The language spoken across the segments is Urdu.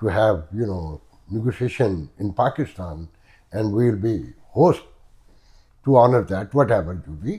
to have, negotiation in Pakistan, and we will be host to honor that, whatever to be.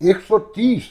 130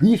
20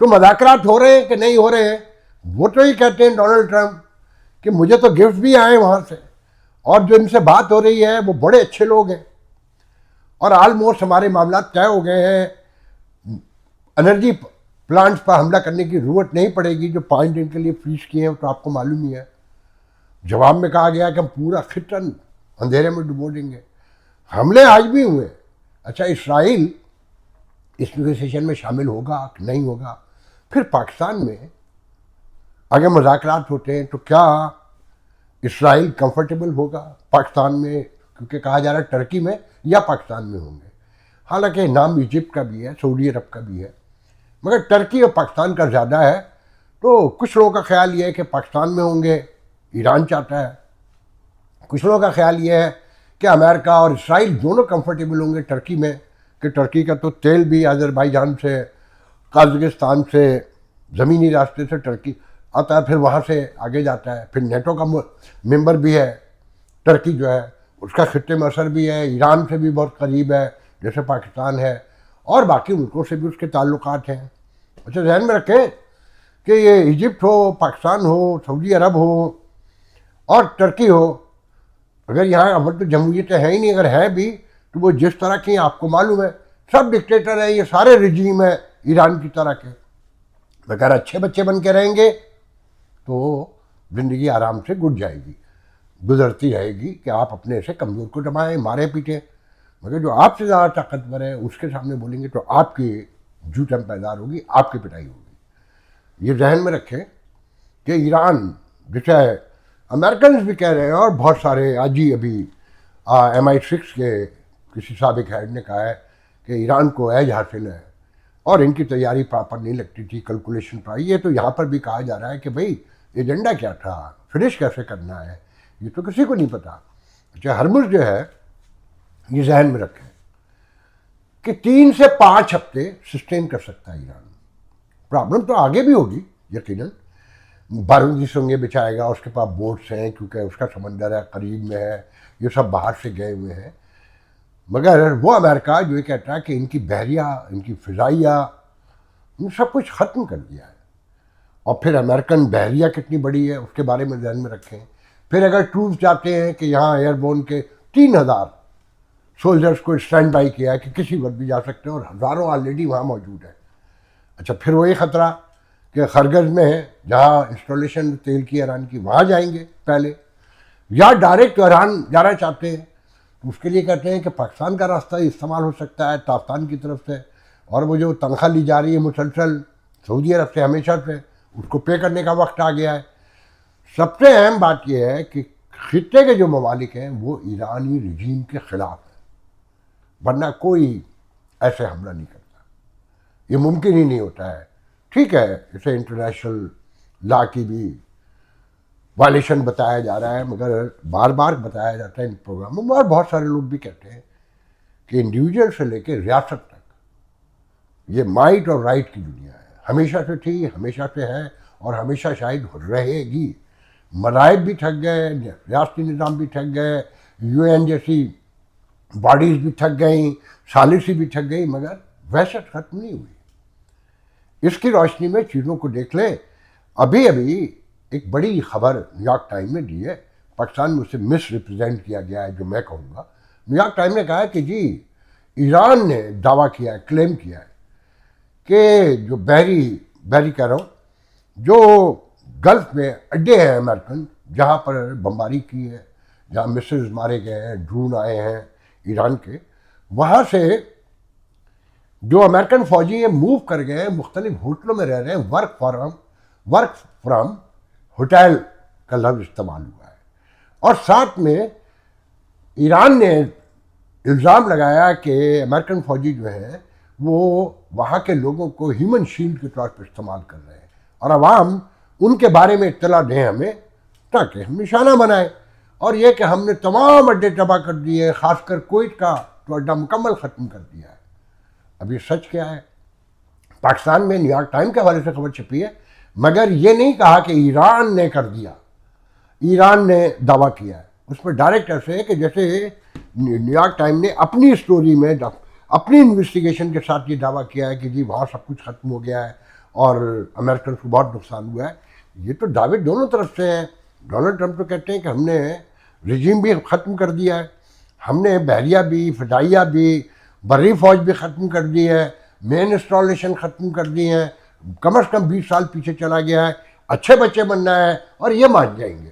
تو مذاکرات ہو رہے ہیں کہ نہیں ہو رہے ہیں؟ وہ تو یہ کہتے ہیں ڈونلڈ ٹرمپ کہ مجھے تو گفٹ بھی آئے وہاں سے، اور جو ان سے بات ہو رہی ہے وہ بڑے اچھے لوگ ہیں، اور آلموسٹ ہمارے معاملات طے ہو گئے ہیں، انرجی پلانٹس پر حملہ کرنے کی ضرورت نہیں پڑے گی جو 5 دن کے لیے فریز کیے ہیں، تو آپ کو معلوم ہی ہے۔ جواب میں کہا گیا کہ ہم پورا خطہ اندھیرے میں ڈبو دیں گے۔ حملے آج بھی ہوئے۔ اچھا، اسرائیل اس نیگوسیشن میں شامل ہوگا کہ نہیں ہوگا؟ پھر پاکستان میں اگر مذاکرات ہوتے ہیں تو کیا اسرائیل کمفرٹیبل ہوگا پاکستان میں؟ کیونکہ کہا جا رہا ہے ٹرکی میں یا پاکستان میں ہوں گے، حالانکہ نام ایجپٹ کا بھی ہے، سعودی عرب کا بھی ہے، مگر ٹرکی اور پاکستان کا زیادہ ہے۔ تو کچھ لوگوں کا خیال یہ ہے کہ پاکستان میں ہوں گے، ایران چاہتا ہے۔ کچھ لوگوں کا خیال یہ ہے کہ امریکہ اور اسرائیل دونوں کمفرٹیبل ہوں گے ٹرکی میں، کہ ٹرکی کا تو تیل بھی آذربائیجان سے، قازقستان سے، زمینی راستے سے ٹرکی آتا ہے، پھر وہاں سے آگے جاتا ہے، پھر نیٹو کا ممبر بھی ہے ٹرکی جو ہے، اس کا خطے میں اثر بھی ہے، ایران سے بھی بہت قریب ہے جیسے پاکستان ہے، اور باقی ملکوں سے بھی اس کے تعلقات ہیں۔ اچھا، ذہن میں رکھیں کہ یہ ایجپٹ ہو، پاکستان ہو، سعودی عرب ہو اور ٹرکی ہو، اگر یہاں اول تو جمہوریتیں ہیں ہی نہیں، اگر ہیں بھی تو وہ جس طرح کی آپ کو معلوم ہے سب ڈکٹیٹر ہیں، یہ سارے رجیم ہیں ایران کی طرح کے۔ اگر اچھے بچے بن کے رہیں گے تو زندگی آرام سے گزرتی رہے گی کہ آپ اپنے سے کمزور کو دبائیں، مارے پیٹیں، مگر جو آپ سے زیادہ طاقتور ہے اس کے سامنے بولیں گے تو آپ کی جوٹن پیدار ہوگی، آپ کی پٹائی ہوگی۔ یہ ذہن میں رکھیں کہ ایران جسے امریکنز بھی کہہ رہے ہیں، اور بہت سارے آج ہی ابھی MI6 کے کسی سابق ہیڈ نے کہا ہے کہ ایران کو ایج حاصل ہے اور ان کی تیاری پراپر نہیں لگتی تھی، کیلکولیشن پر آئی ہے۔ تو یہاں پر بھی کہا جا رہا ہے کہ بھئی ایجنڈا کیا تھا، فنش کیسے کرنا ہے، یہ تو کسی کو نہیں پتا۔ اچھا، ہرمز جو ہے یہ ذہن میں رکھیں کہ 3 سے 5 ہفتے سسٹین کر سکتا ہے ایران۔ پرابلم تو آگے بھی ہوگی یقیناً، بارودی سنگیں بچائے گا، اس کے پاس بوٹس ہیں کیونکہ اس کا سمندر ہے، قریب میں ہے، یہ سب باہر سے گئے ہوئے ہیں، مگر وہ امریکہ جو یہ کہتا ہے کہ ان کی بحریہ، ان کی فضائیہ، ان سب کچھ ختم کر دیا ہے۔ اور پھر امریکن بحریہ کتنی بڑی ہے اس کے بارے میں ذہن میں رکھیں۔ پھر اگر ٹروپس جاتے ہیں کہ یہاں ایئر بون کے 3000 سولجرز کو اسٹینڈ بائی کیا ہے کہ کسی وقت بھی جا سکتے ہیں، اور ہزاروں آلریڈی وہاں موجود ہیں۔ اچھا، پھر وہی خطرہ کہ خرگز میں ہے جہاں انسٹالیشن تیل کی ایران کی، وہاں جائیں گے پہلے، یا ڈائریکٹ ایران جانا چاہتے ہیں تو اس کے لیے کہتے ہیں کہ پاکستان کا راستہ استعمال ہو سکتا ہے تافتان کی طرف سے، اور وہ جو تنخواہ لی جا رہی ہے مسلسل سعودی عرب سے ہمیشہ سے، اس کو پے کرنے کا وقت آ گیا ہے۔ سب سے اہم بات یہ ہے کہ خطے کے جو ممالک ہیں وہ ایرانی رجیم کے خلاف ہیں، ورنہ کوئی ایسے حملہ نہیں کرتا، یہ ممکن ہی نہیں ہوتا ہے۔ ٹھیک ہے، اسے انٹرنیشنل لا کی بھی وائلیشن بتایا جا رہا ہے، مگر بار بار بتایا جاتا ہے ان پروگراموں میں، اور بہت سارے لوگ بھی کہتے ہیں کہ انڈیویجول سے لے کے ریاست تک یہ مائٹ اور رائٹ کی دنیا ہے، ہمیشہ سے تھی، ہمیشہ سے ہے، اور ہمیشہ شاید رہے گی۔ مذاہب بھی تھک گئے، ریاستی نظام بھی تھک گئے، UN جیسی باڈیز بھی تھک گئیں، ثالثی بھی تھک گئی، مگر وحشت ختم نہیں ہوئی۔ اس کی روشنی میں چیزوں کو دیکھ لیں۔ ابھی ایک بڑی خبر نیو یارک ٹائم نے دی ہے، پاکستان میں اسے مس ریپرزینٹ کیا گیا ہے جو میں کہوں گا۔ نیو یارک ٹائم نے کہا ہے کہ جی ایران نے دعویٰ کیا ہے، کلیم کیا ہے کہ جو بحری کہہ رہا ہوں، جو گلف میں اڈے ہیں امریکن جہاں پر بمباری کی ہے، جہاں مسلز مارے گئے ہیں، ڈرون آئے ہیں ایران کے، وہاں سے جو امریکن فوجی ہیں موو کر گئے ہیں، مختلف ہوٹلوں میں رہ رہے ہیں، ورک فرام ہوٹل کا لفظ استعمال ہوا ہے، اور ساتھ میں ایران نے الزام لگایا کہ امریکن فوجی جو ہیں وہ وہاں کے لوگوں کو ہیومن شیلڈ کے طور پر استعمال کر رہے ہیں، اور عوام ان کے بارے میں اطلاع دیں ہمیں تاکہ ہم نشانہ بنائیں۔ اور یہ کہ ہم نے تمام اڈے تباہ کر دیے، خاص کر کویت کا تو اڈا مکمل ختم کر دیا ہے۔ اب یہ سچ کیا ہے؟ پاکستان میں نیو یارک ٹائم کے حوالے سے خبر چھپی ہے، مگر یہ نہیں کہا کہ ایران نے کر دیا، ایران نے دعویٰ کیا ہے۔ اس میں ڈائریکٹ ایسے ہے کہ جیسے نیو یارک ٹائم نے اپنی سٹوری میں اپنی انویسٹیگیشن کے ساتھ یہ دعویٰ کیا ہے کہ جی وہاں سب کچھ ختم ہو گیا ہے، اور امریکن کو بہت نقصان ہوا ہے. یہ تو دعوے دونوں طرف سے ہیں. ڈونلڈ ٹرمپ تو کہتے ہیں کہ ہم نے رجیم بھی ختم کر دیا ہے, ہم نے بحریہ بھی, فضائیہ بھی, بری فوج بھی ختم کر دی ہے, مین انسٹالیشن ختم کر دی ہیں, کم از کم 20 سال پیچھے چلا گیا ہے, اچھے بچے بننا ہے اور یہ مان جائیں گے.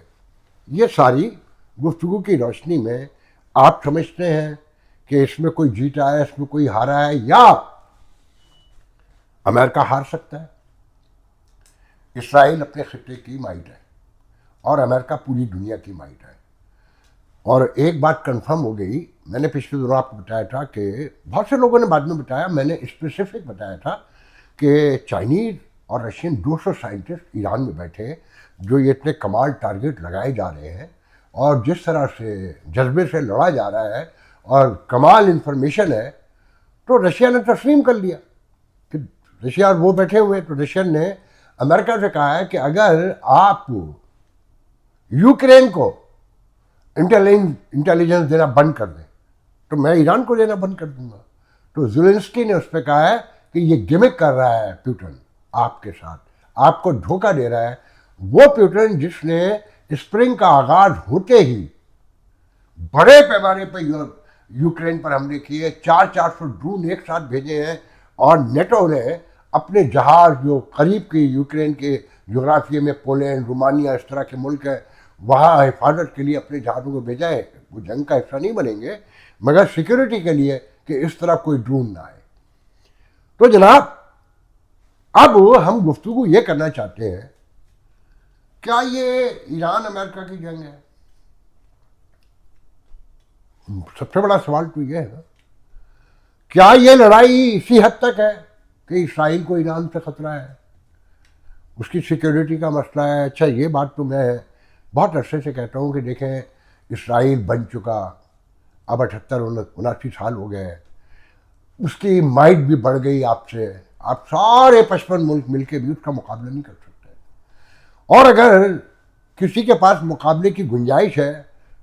یہ ساری گفتگو کی روشنی میں آپ سمجھتے ہیں کہ اس میں کوئی جیتا ہے, اس میں کوئی ہارا ہے, یا امریکہ ہار سکتا ہے؟ اسرائیل اپنے خطے کی مائٹ ہے اور امریکہ پوری دنیا کی مائٹ ہے. اور ایک بات کنفرم ہو گئی, میں نے پچھلے دنوں آپ کو بتایا تھا کہ بہت سے لوگوں نے بعد میں بتایا, میں نے اسپیسیفک بتایا تھا کہ چائنیز اور رشین 200 سائنٹسٹ ایران میں بیٹھے جو یہ اتنے کمال ٹارگیٹ لگائے جا رہے ہیں اور جس طرح سے جذبے سے لڑا جا رہا ہے اور کمال انفارمیشن ہے, تو رشیا نے تسلیم کر لیا کہ رشیا وہ بیٹھے ہوئے. تو رشین نے امریکہ سے کہا ہے کہ اگر آپ یوکرین کو انٹیلیجنس دینا بند کر دیں تو میں ایران کو دینا بند کر دوں گا. تو زیلنسکی نے اس پہ کہا ہے کہ یہ گمک کر رہا ہے پیوٹن آپ کے ساتھ, آپ کو دھوکہ دے رہا ہے. وہ پیوٹن جس نے اسپرنگ کا آغاز ہوتے ہی بڑے پیمانے پہ یوکرین پر حملے کیے, 400 ڈرون ایک ساتھ بھیجے ہیں, اور نیٹو نے اپنے جہاز جو قریب کی یوکرین کے جغرافیے میں پولینڈ, رومانیہ, اس طرح کے ملک ہیں, وہاں حفاظت کے لیے اپنے جہازوں کو بھیجا ہے. وہ جنگ کا حصہ نہیں بنیں گے مگر سیکیورٹی کے لیے کہ اس طرح کوئی ڈرون نہ آئے. تو جناب اب ہم گفتگو یہ کرنا چاہتے ہیں, کیا یہ ایران امریکہ کی جنگ ہے؟ سب سے بڑا سوال تو یہ ہے نا, کیا یہ لڑائی اسی حد تک ہے کہ اسرائیل کو ایران سے خطرہ ہے, اس کی سیکیورٹی کا مسئلہ ہے؟ اچھا یہ بات تو میں بہت عرصے سے کہتا ہوں کہ دیکھیں اسرائیل بن چکا, اب 78-79 سال ہو گئے, اس کی مائٹ بھی بڑھ گئی آپ سے, آپ سارے 55 ملک مل کے بھی اس کا مقابلہ نہیں کر سکتے. اور اگر کسی کے پاس مقابلے کی گنجائش ہے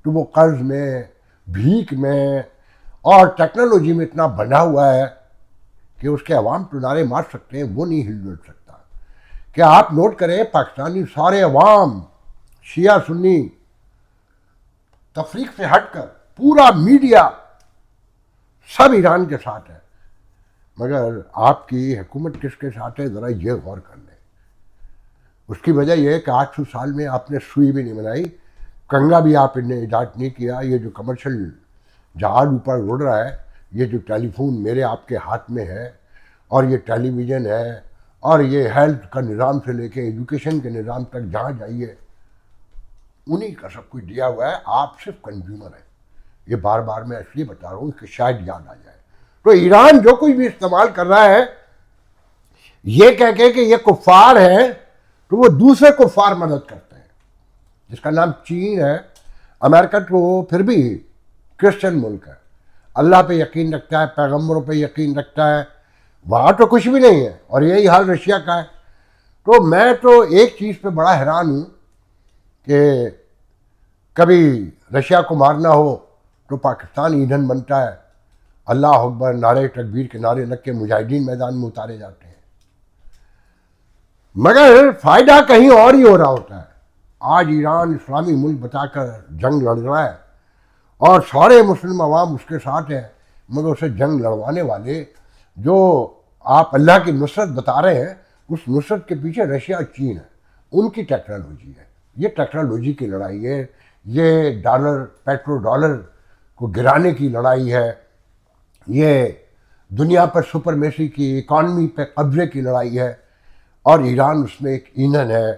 تو وہ قرض میں, بھیک میں اور ٹیکنالوجی میں اتنا بنا ہوا ہے کہ اس کے عوام تو نعرے مار سکتے ہیں, وہ نہیں ہل ڈل سکتا. کیا آپ نوٹ کریں, پاکستانی سارے عوام شیعہ سنی تفریق سے ہٹ کر پورا میڈیا سب ایران کے ساتھ ہے, مگر آپ کی حکومت کس کے ساتھ ہے ذرا یہ غور کر لیں. اس کی وجہ یہ ہے کہ 800 سال میں آپ نے سوئی بھی نہیں بنائی, کنگا بھی آپ نے ایجاد نہیں کیا. یہ جو کمرشل جہاز اوپر اڑ رہا ہے, یہ جو ٹیلی فون میرے آپ کے ہاتھ میں ہے, اور یہ ٹیلی ویژن ہے, اور یہ ہیلتھ کا نظام سے لے کے ایجوکیشن کے نظام تک جہاں جائیے انہی کا سب کچھ دیا ہوا ہے. آپ صرف کنزیومر ہیں. یہ بار بار میں اس لیے بتا رہا ہوں کہ شاید یاد آ جائے. تو ایران جو کچھ بھی استعمال کر رہا ہے یہ کہہ کے کہ یہ کفار ہیں, تو وہ دوسرے کفار مدد کرتے ہیں جس کا نام چین ہے. امریکہ تو پھر بھی کرسچن ملک ہے, اللہ پہ یقین رکھتا ہے, پیغمبروں پہ یقین رکھتا ہے, وہاں تو کچھ بھی نہیں ہے. اور یہی حال رشیا کا ہے. تو میں تو ایک چیز پہ بڑا حیران ہوں کہ کبھی رشیا کو مارنا ہو تو پاکستان ایندھن بنتا ہے, اللہ اکبر, نعرے تکبیر کے نعرے لگ کے مجاہدین میدان میں اتارے جاتے ہیں, مگر فائدہ کہیں اور ہی ہو رہا ہوتا ہے. آج ایران اسلامی ملک بتا کر جنگ لڑ رہا ہے اور سارے مسلم عوام اس کے ساتھ ہیں, مگر اسے جنگ لڑوانے والے جو آپ اللہ کی نصرت بتا رہے ہیں, اس نصرت کے پیچھے رشیا اور چین ہے, ان کی ٹیکنالوجی ہے. یہ ٹیکنالوجی کی لڑائی ہے, یہ ڈالر, پیٹرو ڈالر کو گرانے کی لڑائی ہے, یہ دنیا پر سپرمیسی کی, اکانومی پہ قبضے کی لڑائی ہے. اور ایران اس میں ایک ایندھن ہے,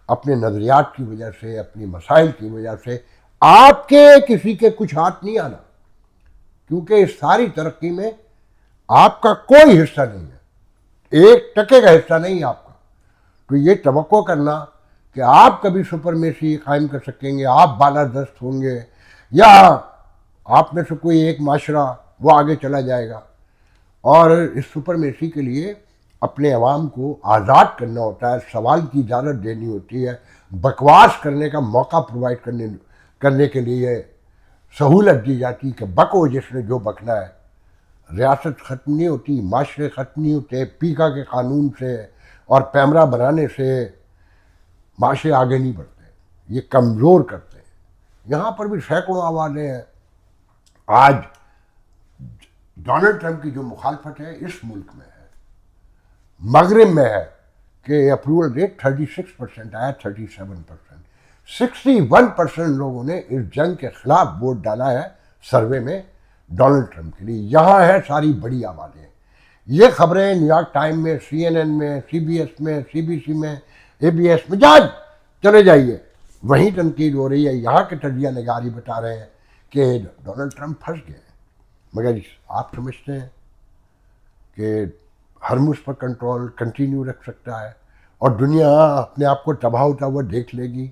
اپنے نظریات کی وجہ سے, اپنی مسائل کی وجہ سے. آپ کے کسی کے کچھ ہاتھ نہیں آنا, کیونکہ اس ساری ترقی میں آپ کا کوئی حصہ نہیں ہے, 1 ٹکے کا حصہ نہیں ہے آپ کا. تو یہ توقع کرنا کہ آپ کبھی سپرمیسی قائم کر سکیں گے, آپ بالادست ہوں گے, یا آپ میں سے کوئی ایک معاشرہ وہ آگے چلا جائے گا. اور اس سپرمیسی کے لیے اپنے عوام کو آزاد کرنا ہوتا ہے, سوال کی اجازت دینی ہوتی ہے, بکواس کرنے کا موقع پرووائڈ کرنے کے لیے سہولت دی جاتی کہ بکو جس نے جو بکنا ہے. ریاست ختم نہیں ہوتی, معاشرے ختم نہیں ہوتے, پیکا کے قانون سے اور پیمرا بنانے سے معاشرے آگے نہیں بڑھتے، یہ کمزور کرتے ہیں۔ یہاں پر بھی سینکڑوں آوازیں ہیں۔ آج ڈونلڈ ٹرمپ کی جو مخالفت ہے اس ملک میں ہے، مغرب میں ہے، کہ اپروول ریٹ 36% آیا، 37%۔ 61% لوگوں نے اس جنگ کے خلاف ووٹ ڈالا ہے سروے میں ڈونلڈ ٹرمپ کے لیے۔ یہاں ہے ساری بڑی آوازیں۔ یہ خبریں نیو یارک ٹائم میں، CNN میں، CBS میں، CBC میں، ABS میں چلے جائیے، وہیں تنقید ہو رہی ہے۔ یہاں کے تجزیہ نگاری بتا رہے ہیں کہ ڈونلڈ ٹرمپ پھنس گئے، مگر آپ سمجھتے ہیں کہ ہرمز پر کنٹرول کنٹینیو رکھ سکتا ہے اور دنیا اپنے آپ کو تباہ ہوتا ہوا دیکھ لے گی؟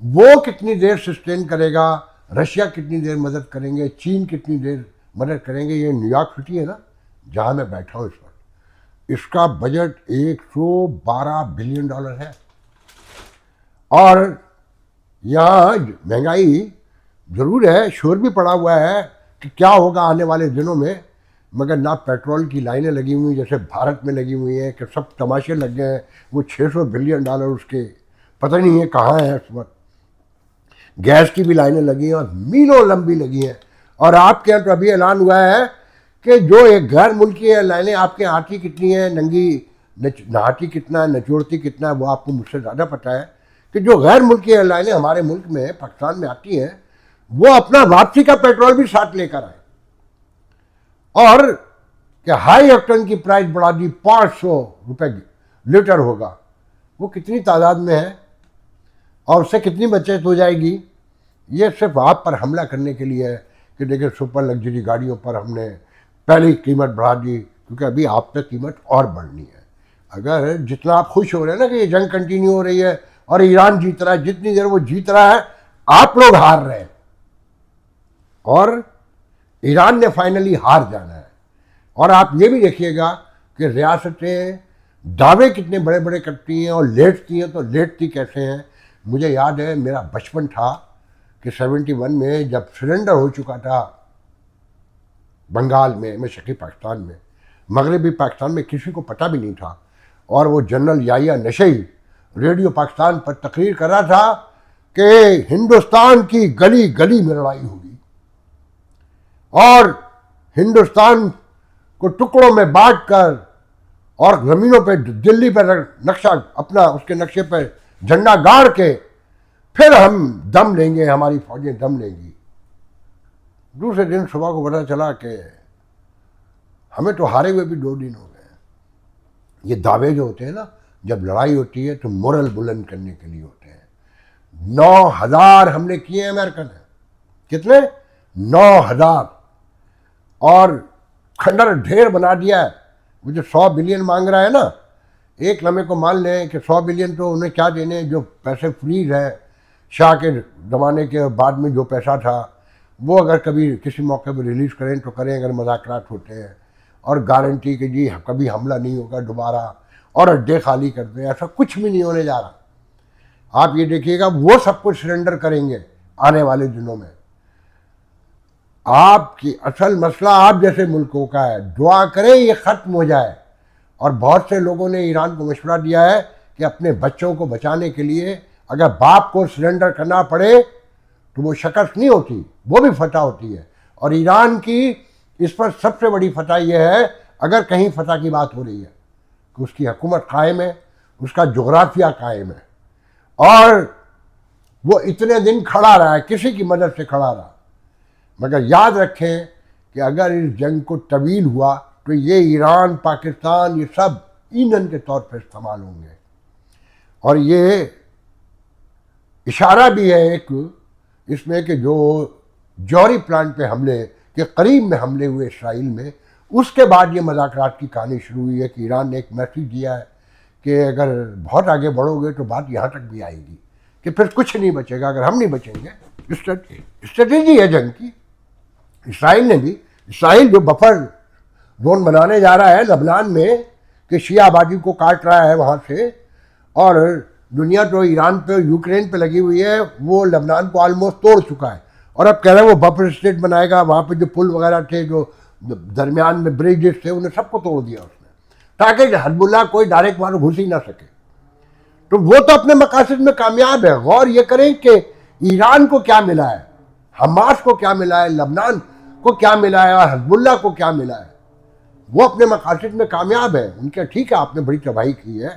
وہ کتنی دیر سسٹین کرے گا؟ رشیا کتنی دیر مدد کریں گے؟ چین کتنی دیر مدد کریں گے؟ یہ نیو یارک سٹی ہے نا جہاں میں بیٹھا ہوں اس وقت، اس کا بجٹ $112 بلین ہے، اور یہاں مہنگائی ضرور ہے، شور بھی پڑا ہوا ہے کہ کیا ہوگا آنے والے دنوں میں، مگر نہ پیٹرول کی لائنیں لگی ہوئی جیسے بھارت میں لگی ہوئی ہیں کہ سب تماشے لگ گئے ہیں، وہ $600 بلین اس کے پتہ نہیں ہے کہاں ہیں اس وقت۔ گیس کی بھی لائنیں لگی ہیں اور میلوں لمبی لگی ہیں، اور آپ کے یہاں تو ابھی اعلان ہوا ہے کہ جو ایک غیر ملکی لائنیں آپ کے آتی کتنی ہیں، ننگی نہاتی کتنا ہے، نچوڑتی کتنا ہے، وہ آپ کو مجھ سے زیادہ پتہ ہے کہ جو غیر ملکی لائنیں ہمارے ملک میں پاکستان میں آتی ہیں وہ اپنا واپسی کا پیٹرول بھی ساتھ لے کر آئیں، اور کہ ہائی آکٹین کی پرائس بڑھا دی، $500 لیٹر ہوگا۔ وہ کتنی تعداد میں ہے اور اس سے کتنی بچت ہو جائے گی؟ یہ صرف آپ پر حملہ کرنے کے لیے ہے کہ دیکھیں سپر لگژری گاڑیوں پر ہم نے پہلی قیمت بڑھا دی، کیونکہ ابھی آپ پہ قیمت اور بڑھنی ہے۔ اگر جتنا آپ خوش ہو رہے ہیں نا کہ یہ جنگ کنٹینیو ہو رہی ہے اور ایران جیت رہا ہے، جتنی دیر وہ جیت رہا ہے آپ لوگ ہار رہے ہیں، اور ایران نے فائنلی ہار جانا ہے۔ اور آپ یہ بھی دیکھیے گا کہ ریاستیں دعوے کتنے بڑے بڑے کرتی ہیں اور لیٹتی ہیں، تو لیٹتی کیسے ہیں؟ مجھے یاد ہے میرا بچپن تھا کہ 71 میں جب سرنڈر ہو چکا تھا بنگال میں، مشرقی پاکستان میں، مغربی پاکستان میں کسی کو پتہ بھی نہیں تھا، اور وہ جنرل یحییٰ نشئی ریڈیو پاکستان پر تقریر کر رہا تھا کہ ہندوستان کی گلی گلی میں لڑائی ہوگی، اور ہندوستان کو ٹکڑوں میں بانٹ کر اور زمینوں پہ دلی پہ نقشہ اپنا اس کے نقشے پہ جھنڈا گاڑ کے پھر ہم دم لیں گے، ہماری فوجیں دم لیں گی۔ دوسرے دن صبح کو پتہ چلا کہ ہمیں تو ہارے ہوئے بھی 2 دن ہو گئے۔ یہ دعوے جو ہوتے ہیں نا، جب لڑائی ہوتی ہے تو مورل بلند کرنے کے لیے ہوتے ہیں۔ 9,000 حملے کیے ہیں امریکہ نے، کتنے؟ 9,000، اور کھنڈر ڈھیر بنا دیا ہے۔ وہ جو 100 بلین مانگ رہا ہے نا، ایک لمحے کو مان لیں کہ 100 بلین تو انہیں کیا دینے، جو پیسے فریز ہے شاہ کے زمانے کے بعد میں جو پیسہ تھا، وہ اگر کبھی کسی موقع پہ ریلیز کریں تو کریں اگر مذاکرات ہوتے ہیں، اور گارنٹی کہ جی کبھی حملہ نہیں ہوگا دوبارہ، اور اڈے خالی کر دیں، ایسا کچھ بھی نہیں ہونے جا رہا۔ آپ یہ دیکھیے گا وہ سب کچھ سرنڈر کریں گے آنے والے دنوں میں۔ آپ کی اصل مسئلہ آپ جیسے ملکوں کا ہے، دعا کریں یہ ختم ہو جائے، اور بہت سے لوگوں نے ایران کو مشورہ دیا ہے کہ اپنے بچوں کو بچانے کے لیے اگر باپ کو سرنڈر کرنا پڑے تو وہ شکست نہیں ہوتی، وہ بھی فتح ہوتی ہے۔ اور ایران کی اس پر سب سے بڑی فتح یہ ہے، اگر کہیں فتح کی بات ہو رہی ہے، کہ اس کی حکومت قائم ہے، اس کا جغرافیہ قائم ہے، اور وہ اتنے دن کھڑا رہا ہے، کسی کی مدد سے کھڑا رہا۔ مگر یاد رکھیں کہ اگر اس جنگ کو طویل ہوا تو یہ ایران، پاکستان، یہ سب ایندھن کے طور پر استعمال ہوں گے۔ اور یہ اشارہ بھی ہے ایک اس میں کہ جو جوہری پلانٹ پہ حملے کے قریب میں حملے ہوئے اسرائیل میں، اس کے بعد یہ مذاکرات کی کہانی شروع ہوئی ہے کہ ایران نے ایک میسیج دیا ہے کہ اگر بہت آگے بڑھو گے تو بات یہاں تک بھی آئے گی کہ پھر کچھ نہیں بچے گا اگر ہم نہیں بچیں گے۔ اسٹریٹجی ہے جنگ کی۔ اسرائیل نے بھی، اسرائیل جو بفر زون بنانے جا رہا ہے لبنان میں کہ شیعہ آبادی کو کاٹ رہا ہے وہاں سے، اور دنیا تو ایران پہ یوکرین پہ لگی ہوئی ہے، وہ لبنان کو آلموسٹ توڑ چکا ہے، اور اب کہہ رہے ہیں وہ بفر اسٹیٹ بنائے گا، وہاں پہ جو پل وغیرہ تھے، جو درمیان میں بریجز تھے، انہیں سب کو توڑ دیا اس نے۔ تاکہ حزب اللہ کوئی ڈائریکٹ وہاں گھس ہی نہ سکے. تو وہ تو اپنے مقاصد میں کامیاب ہے. غور یہ کریں کہ ایران کو کیا ملا ہے, حماس کو کیا ملا ہے, لبنان کو کیا ملا ہے, اور حزب اللہ کو کیا ملا ہے. وہ اپنے مقاصد میں کامیاب ہے. ان کے ٹھیک ہے آپ نے بڑی تباہی کی ہے,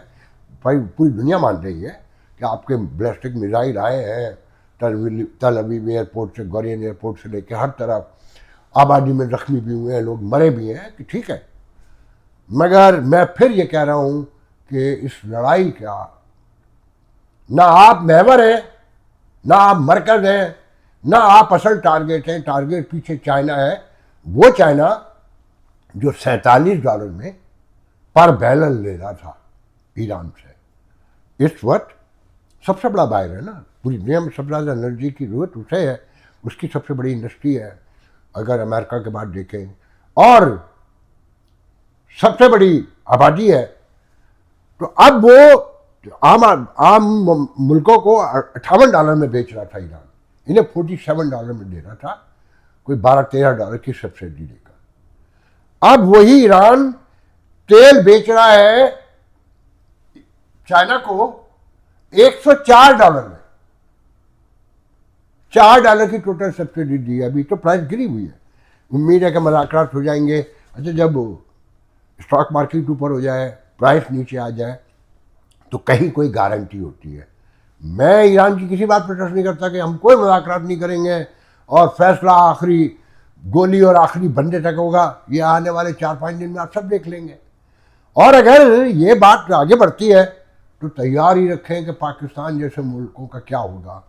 پوری دنیا مان رہی ہے کہ آپ کے بیلسٹک میزائل آئے ہیں تل ابیب ایئرپورٹ سے, گورین ایئرپورٹ سے لے کے ہر طرف, آبادی میں زخمی بھی ہوئے ہیں, لوگ مرے بھی ہیں, کہ ٹھیک ہے. مگر میں پھر یہ کہہ رہا ہوں کہ اس لڑائی کا نہ آپ محور ہیں, نہ آپ مرکز ہیں, نہ آپ اصل ٹارگیٹ ہیں. ٹارگیٹ پیچھے چائنا ہے, وہ چائنا جو $47 میں پر بیرل لے رہا تھا ایران سے. اس وقت سب سے بڑا بائر ہے نا پوری دنیا میں, سب سے زیادہ انرجی کی ضرورت اسے ہے, اس کی سب سے بڑی انڈسٹری ہے اگر امریکہ کے بعد دیکھیں, اور سب سے بڑی آبادی ہے. تو اب وہ عام ملکوں کو $58 میں بیچ رہا تھا ایران, انہیں $47 میں دے رہا تھا, کوئی $12-13 کی سبسڈی دے کر. اب وہی ایران تیل بیچ رہا ہے چائنا کو $104 میں, $4 کی ٹوٹل سبسڈی دی ہے. ابھی تو پرائس گری ہوئی ہے, امید ہے کہ مذاکرات ہو جائیں گے. اچھا جب اسٹاک مارکیٹ اوپر ہو جائے, پرائس نیچے آ جائے, تو کہیں کوئی گارنٹی ہوتی ہے. میں ایران کی کسی بات پہ ٹرسٹ نہیں کرتا کہ ہم کوئی مذاکرات نہیں کریں گے اور فیصلہ آخری گولی اور آخری بندے تک ہوگا, یہ آنے والے 4-5 دن میں آپ سب دیکھ لیں گے. اور اگر یہ بات آگے بڑھتی ہے تو تیار ہی رکھیں کہ پاکستان جیسے ملکوں کا کیا ہوگا.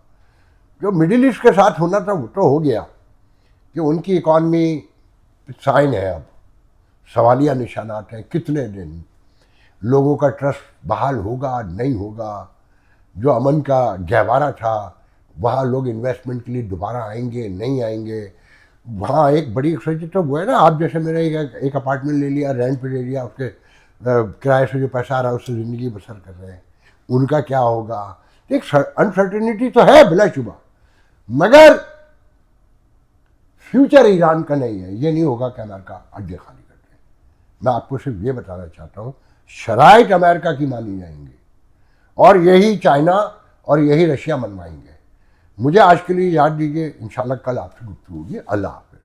جو مڈل ایسٹ کے ساتھ ہونا تھا وہ تو ہو گیا, کہ ان کی اکانومی سائن ہے, اب سوالیہ نشانات ہیں. کتنے دن لوگوں کا ٹرسٹ بحال ہوگا نہیں ہوگا, جو امن کا گہوارہ تھا وہاں لوگ انویسٹمنٹ کے لیے دوبارہ آئیں گے نہیں آئیں گے. وہاں ایک بڑی ایکسرسائز تو وہ ہے نا, آپ جیسے میرے ایک اپارٹمنٹ لے لیا, رینٹ پہ لے لیا, اس کے کرائے سے جو پیسہ آ رہا ہے اس سے زندگی بسر کر رہے ہیں, ان کا کیا ہوگا. ایک انسرٹنٹی تو ہے بلا شبہ, مگر فیوچر ایران کا نہیں ہے. یہ نہیں ہوگا کہ امریکہ اڈے خالی کر دے. میں آپ کو صرف یہ بتانا چاہتا ہوں شرائط امریکہ کی مانی جائیں گی, اور یہی چائنا اور یہی رشیا منوائیں گے. مجھے آج کے لیے یاد دیجیے, انشاءاللہ کل آپ سے گفتگو ہوگی. اللہ